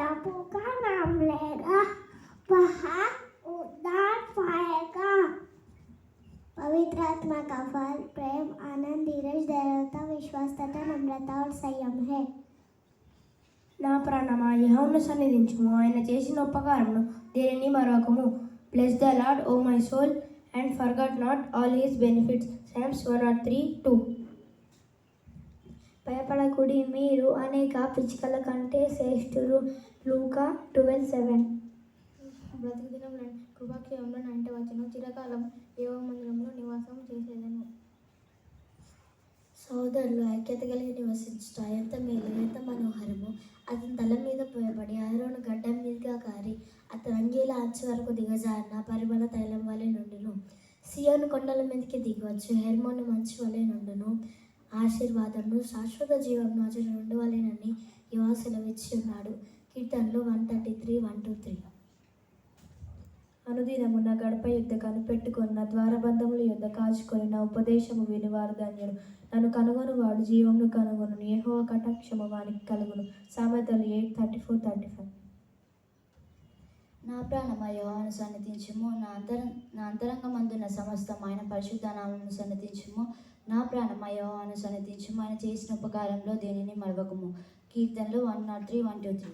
प्रभु का नाम लेगा वह उद्धार पाएगा। पवित्र आत्मा का फल प्रेम, आनंद, धीरज, दयालुता, विश्वास तथा नम्रता और संयम है। నా ప్రాణమా యెహోవాను సన్నిధించుము, ఆయన చేసిన ఉపకారమును దేనిని మరొకము. Bless the lord O my soul and forget not all his benefits. Psalms 103:2. భయపడకుడి, మీరు అనేక పిచ్చుకల కంటే శ్రేష్ఠులు. లూకా 12:7. బ్రతుకు దినములను కృపాక్షేమంలో నంట వచ్చును, చిరకాలం యెహోవా మందిరంలో నివాసం చేసేదను. సోదరులు ఐక్యత కలిగి నివసించుట ఎంత మేలు, ఎంత మనోహరము. అతని తల మీద పోయబడి అహరోను గడ్డం మీదుగా కారి అతని అంగీల అంచు వరకు దిగజారిన పరిమళ తైలం వలె నుండును. సియోను కొండల మీదకి దిగవచ్చు, హెర్మోను మంచు వలె నుండును. ఆశీర్వాదమును శాశ్వత జీవమును అచట నుండి వలెనని యెహోవా సెలవిచ్చి ఉన్నాడు. కీర్తనలు 133:1-3. అనుదినము నా గడప యుద్ధ కనిపెట్టుకున్న ద్వారబంధముల యుద్ధ కాచుకొని నా ఉపదేశము వినివారు ధన్యులు. నన్ను కనుగొనువాడు జీవమును కనుగొను, యెహోవా కటాక్షము వానికి కలుగును. సామెతలు 8:34-35. నా ప్రాణమా యెహోవాను సన్నిధించుము, నా అంతరంగమందున్న సమస్తం ఆయన పరిశుద్ధ నామమును సన్నిధించుము. నా ప్రాణమా యెహోవాను సన్నిధించుము, ఆయన చేసిన ఉపకారంలో దేనిని మరవకము. కీర్తనలు 103:1-3.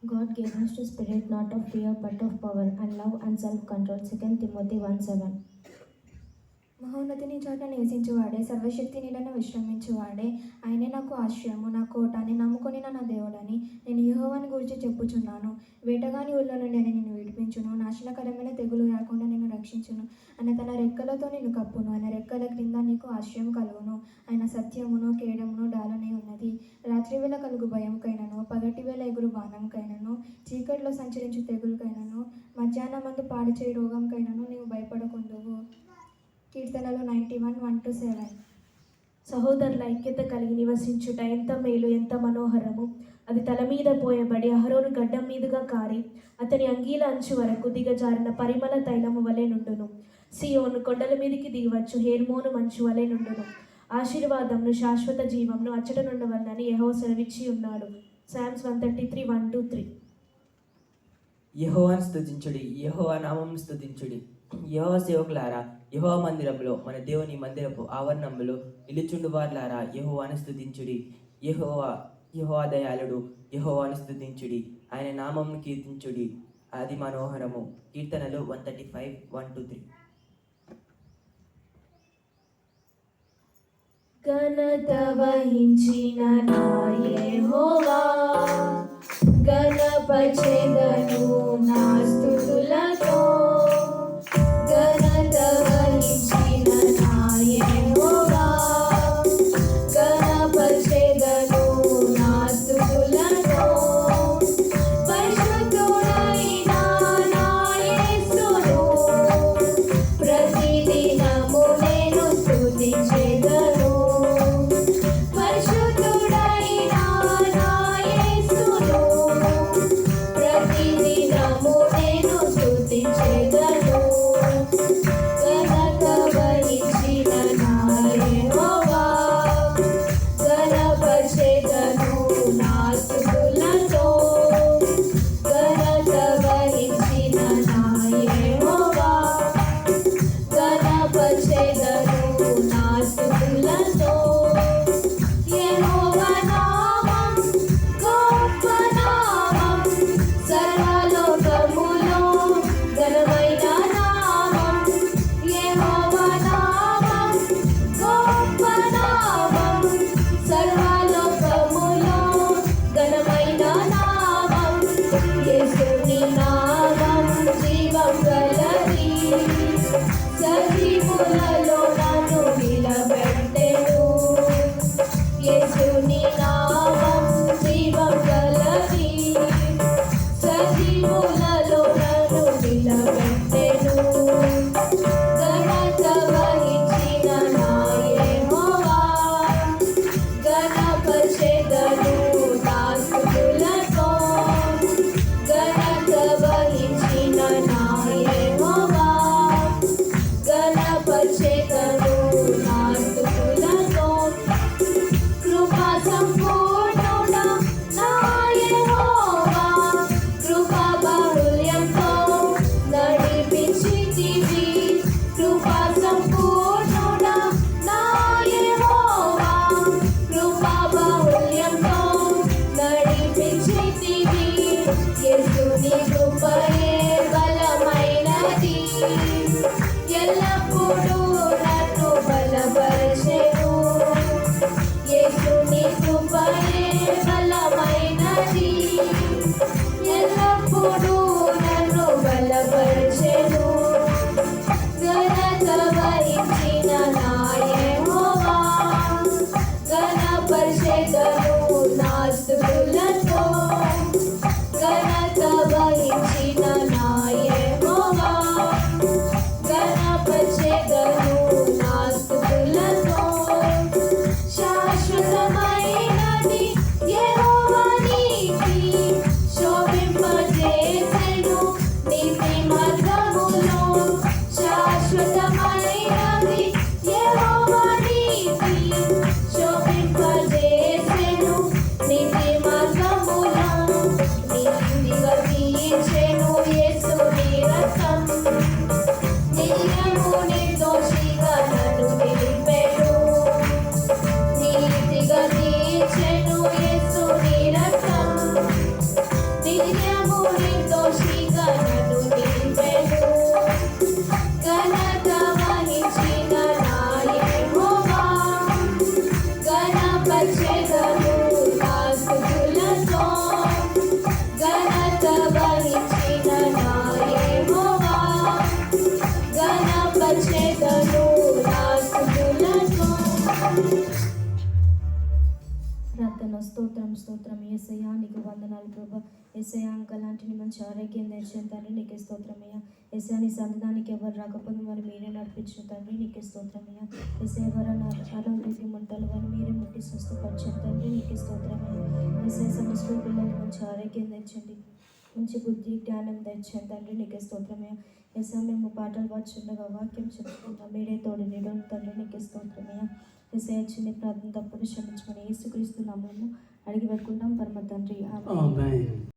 God gave us the spirit not of fear but of power and love and self-control. 2 Timothy 1:7. మహోన్నతిని చోట నివసించువాడే, సర్వశక్తి నీడను విశ్రమించువాడే, ఆయనే నాకు ఆశ్రయము, నా కోట, అని నమ్ముకొని నా దేవుడని నేను యెహోవాని గురించి చెప్పుచున్నాను. వేటగాని ఊళ్ళ నుండి నేను నిన్ను విడిపించును, నాశనకరమైన తెగులు రాకుండా నేను రక్షించును. ఆయన తన రెక్కలతో నిన్ను కప్పును, ఆయన రెక్కల క్రింద నీకు ఆశ్రయం కలుగును. ఆయన సత్యమును కేడమును డాలనే ఉన్నది. రాత్రివేళ కలుగు భయంకైనను, పగటివేళ ఎగురు బాణంకైనను, చీకట్లో సంచరించు తెగులుకైనను, మధ్యాహ్నమందు పాడు చేయి రోగంకైనను నీవు భయపడకుందువు. కీర్తనలు 91:1-7. సహోదరుల ఐక్యత కలిగి నివసించుట ఎంత మేలు, ఎంత మనోహరము. అది తల మీద పోయబడి అహరోను గడ్డం మీదుగా కారి అతని అంగీల అంచు వరకు దిగజారిన పరిమళ తైలము వలె నుండును. సియోను కొండల మీదికి దిగవచ్చు, హెర్మోను మంచు వలె నుండును. ఆశీర్వాదమును శాశ్వత జీవమును అచ్చట నుండవలనని యెహోవా సెలవిచ్చి ఉన్నాడు. Psalms 133:1-3. యెహోవాను స్తుతించుడి, యెహోవా నామమును స్తుతించుడి. యెహోవా సేవకులారా, యెహోవా మందిరంలో మన దేవుని మందిరపు ఆవరణంలో నిలుచుండు వారులారా, యెహోవాను స్తుతించుడి. యెహోవా దయాళుడు, యెహోవాను స్తుతించుడి. ఆయన నామమును కీర్తించుడి, అది మనోహరము. కీర్తనలు 135:1-3. ఘనత వహించిన నా యెహోవా, ఘనపచెదను నా స్తుతులతో. ఘనత వహించిన నా యెహోవా, ఘనపచెదను నా స్తుతులతో. పరిశుద్ధుడైన నా యేసును ప్రతిదినము నేను స్తుతించెదను. పరిశుద్ధుడైన నా యేసును ప్రతిదినము నేను స్తుతించెదను. స్తోత్రం స్తోత్రం యేసయ్యా, నీకు వందనాలు ప్రభా. యేసయ్యా, అంకలాంటి మంచి ఆరోగ్యం తెచ్చిన తండ్రి నీకే స్తోత్రమయ్యా. యేసయ్యా, నీ సన్నిధానికి ఎవరు రాకపోతే మరి మీరే నడిపించిన తండ్రి నీకే స్తోత్రమయ్యా. యేసయ్యా, ఎవరైనా అనారోగ్యం ఉంటారు వారు మీరే ముట్టి స్వస్థపరిచిన తండ్రి నీకే స్తోత్రమయ్యా. యేసయ్యా, సమస్య పిల్లలు మంచి ఆరోగ్యం తెచ్చండి, మంచి బుద్ధి జ్ఞానం తెచ్చండి తండ్రి నీకే స్తోత్రమయ్యా. యేసయ్యా, మేము పాటలు పాడుచుండగా వాక్యం చెప్పుకుంటాం, మీరే తోడు నీడు తండ్రి నీకే స్తోత్రమయ్యా. యేసయ్యా, చిన్న ప్రార్థన తప్పుడు క్షమించుకొని యేసుక్రీస్తు నామమున అడిగి పెట్టుకుంటాం పరమ తండ్రి. ఆమేన్. ఆమేన్.